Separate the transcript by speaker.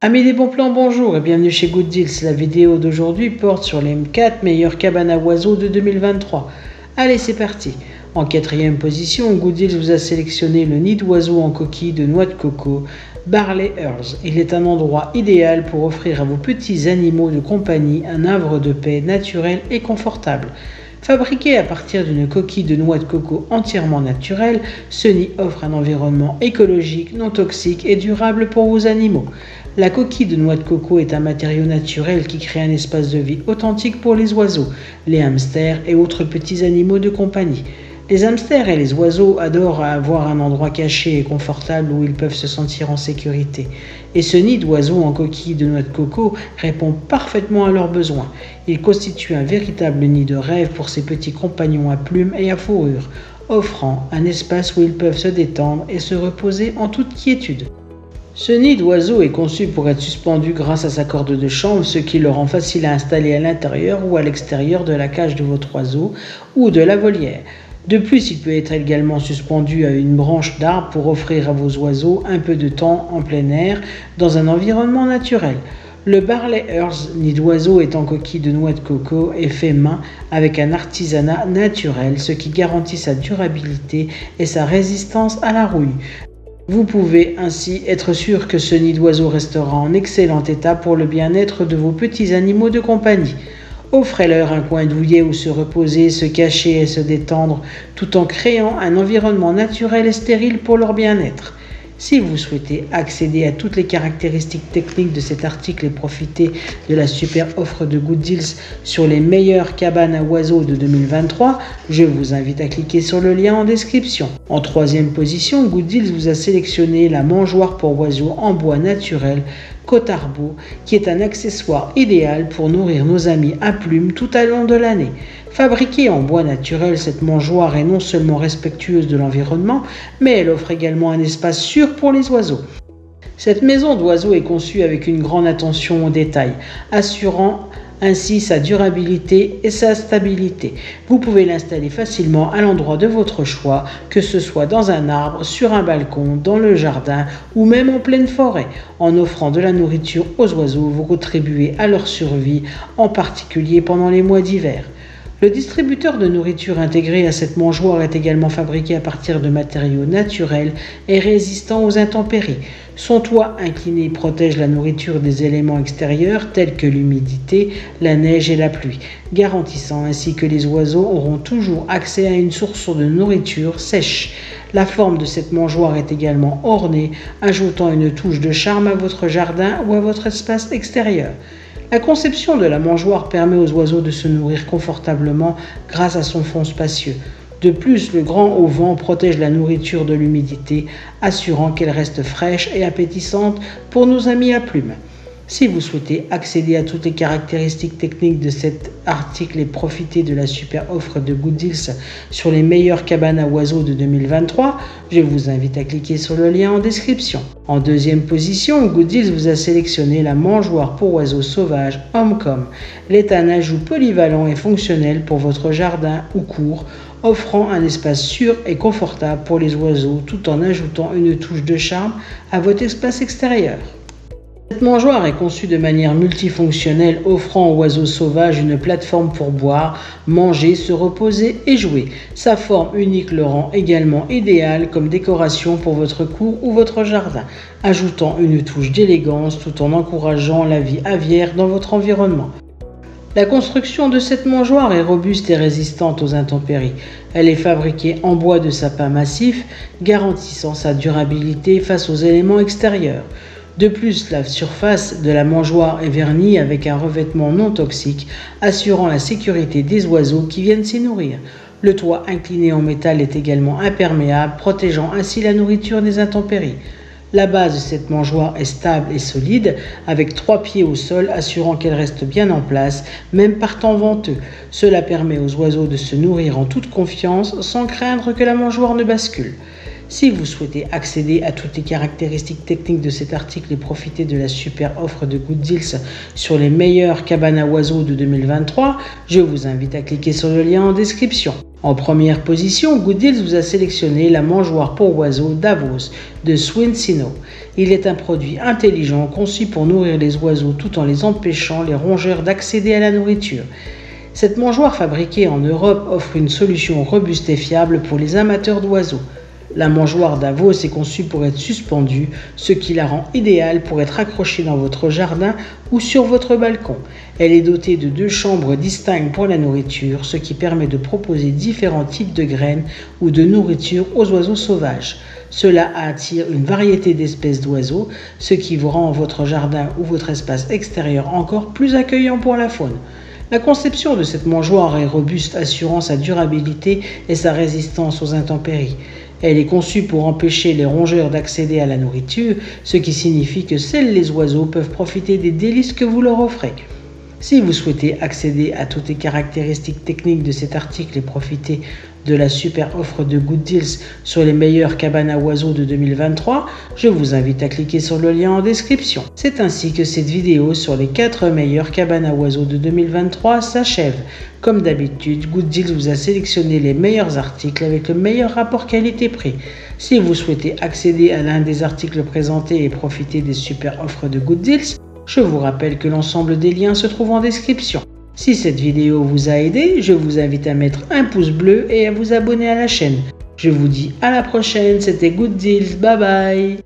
Speaker 1: Amis des bons plans, bonjour et bienvenue chez Good Deals. La vidéo d'aujourd'hui porte sur les 4 meilleures cabanes à oiseaux de 2023. Allez, c'est parti. En 4e position, Good Deals vous a sélectionné le nid d'oiseaux en coquille de noix de coco, Barley Earth. Il est un endroit idéal pour offrir à vos petits animaux de compagnie un havre de paix naturel et confortable. Fabriqué à partir d'une coquille de noix de coco entièrement naturelle, ce nid offre un environnement écologique, non toxique et durable pour vos animaux. La coquille de noix de coco est un matériau naturel qui crée un espace de vie authentique pour les oiseaux, les hamsters et autres petits animaux de compagnie. Les hamsters et les oiseaux adorent avoir un endroit caché et confortable où ils peuvent se sentir en sécurité. Et ce nid d'oiseaux en coquille de noix de coco répond parfaitement à leurs besoins. Il constitue un véritable nid de rêve pour ces petits compagnons à plumes et à fourrure, offrant un espace où ils peuvent se détendre et se reposer en toute quiétude. Ce nid d'oiseau est conçu pour être suspendu grâce à sa corde de chanvre, ce qui le rend facile à installer à l'intérieur ou à l'extérieur de la cage de votre oiseau ou de la volière. De plus, il peut être également suspendu à une branche d'arbre pour offrir à vos oiseaux un peu de temps en plein air dans un environnement naturel. Le Barley Earth nid d'oiseau est en coquille de noix de coco et fait main avec un artisanat naturel, ce qui garantit sa durabilité et sa résistance à la rouille. Vous pouvez ainsi être sûr que ce nid d'oiseau restera en excellent état pour le bien-être de vos petits animaux de compagnie. Offrez-leur un coin douillet où se reposer, se cacher et se détendre, tout en créant un environnement naturel et stérile pour leur bien-être. Si vous souhaitez accéder à toutes les caractéristiques techniques de cet article et profiter de la super offre de Good Deals sur les meilleures cabanes à oiseaux de 2023, je vous invite à cliquer sur le lien en description. En 3e position, Good Deals vous a sélectionné la mangeoire pour oiseaux en bois naturel Cotarbo, qui est un accessoire idéal pour nourrir nos amis à plumes tout au long de l'année. Fabriquée en bois naturel, cette mangeoire est non seulement respectueuse de l'environnement, mais elle offre également un espace sûr pour les oiseaux. Cette maison d'oiseaux est conçue avec une grande attention aux détails, assurant ainsi sa durabilité et sa stabilité. Vous pouvez l'installer facilement à l'endroit de votre choix, que ce soit dans un arbre, sur un balcon, dans le jardin ou même en pleine forêt. En offrant de la nourriture aux oiseaux, vous contribuez à leur survie, en particulier pendant les mois d'hiver. Le distributeur de nourriture intégré à cette mangeoire est également fabriqué à partir de matériaux naturels et résistants aux intempéries. Son toit incliné protège la nourriture des éléments extérieurs tels que l'humidité, la neige et la pluie, garantissant ainsi que les oiseaux auront toujours accès à une source de nourriture sèche. La forme de cette mangeoire est également ornée, ajoutant une touche de charme à votre jardin ou à votre espace extérieur. La conception de la mangeoire permet aux oiseaux de se nourrir confortablement grâce à son fond spacieux. De plus, le grand auvent protège la nourriture de l'humidité, assurant qu'elle reste fraîche et appétissante pour nos amis à plumes. Si vous souhaitez accéder à toutes les caractéristiques techniques de cet article et profiter de la super offre de Good Deals sur les meilleures cabanes à oiseaux de 2023, je vous invite à cliquer sur le lien en description. En 2e position, Good Deals vous a sélectionné la mangeoire pour oiseaux sauvages Homecom. Elle est un ajout polyvalent et fonctionnel pour votre jardin ou cour, offrant un espace sûr et confortable pour les oiseaux tout en ajoutant une touche de charme à votre espace extérieur. Cette mangeoire est conçue de manière multifonctionnelle, offrant aux oiseaux sauvages une plateforme pour boire, manger, se reposer et jouer. Sa forme unique le rend également idéal comme décoration pour votre cour ou votre jardin, ajoutant une touche d'élégance tout en encourageant la vie aviaire dans votre environnement. La construction de cette mangeoire est robuste et résistante aux intempéries. Elle est fabriquée en bois de sapin massif, garantissant sa durabilité face aux éléments extérieurs. De plus, la surface de la mangeoire est vernie avec un revêtement non toxique, assurant la sécurité des oiseaux qui viennent s'y nourrir. Le toit incliné en métal est également imperméable, protégeant ainsi la nourriture des intempéries. La base de cette mangeoire est stable et solide, avec 3 pieds au sol, assurant qu'elle reste bien en place, même par temps venteux. Cela permet aux oiseaux de se nourrir en toute confiance, sans craindre que la mangeoire ne bascule. Si vous souhaitez accéder à toutes les caractéristiques techniques de cet article et profiter de la super offre de Good Deals sur les meilleures cabanes à oiseaux de 2023, je vous invite à cliquer sur le lien en description. En première position, Good Deals vous a sélectionné la mangeoire pour oiseaux Davos de Swinsino. Il est un produit intelligent conçu pour nourrir les oiseaux tout en les empêchant les rongeurs d'accéder à la nourriture. Cette mangeoire fabriquée en Europe offre une solution robuste et fiable pour les amateurs d'oiseaux. La mangeoire Davos est conçue pour être suspendue, ce qui la rend idéale pour être accrochée dans votre jardin ou sur votre balcon. Elle est dotée de 2 chambres distinctes pour la nourriture, ce qui permet de proposer différents types de graines ou de nourriture aux oiseaux sauvages. Cela attire une variété d'espèces d'oiseaux, ce qui vous rend votre jardin ou votre espace extérieur encore plus accueillant pour la faune. La conception de cette mangeoire est robuste, assurant sa durabilité et sa résistance aux intempéries. Elle est conçue pour empêcher les rongeurs d'accéder à la nourriture, ce qui signifie que seuls les oiseaux peuvent profiter des délices que vous leur offrez. Si vous souhaitez accéder à toutes les caractéristiques techniques de cet article et profiter de la super offre de Good Deals sur les meilleures cabanes à oiseaux de 2023, je vous invite à cliquer sur le lien en description. C'est ainsi que cette vidéo sur les 4 meilleures cabanes à oiseaux de 2023 s'achève. Comme d'habitude, Good Deals vous a sélectionné les meilleurs articles avec le meilleur rapport qualité-prix. Si vous souhaitez accéder à l'un des articles présentés et profiter des super offres de Good Deals, je vous rappelle que l'ensemble des liens se trouve en description. Si cette vidéo vous a aidé, je vous invite à mettre un pouce bleu et à vous abonner à la chaîne. Je vous dis à la prochaine, c'était Good Deals, bye bye.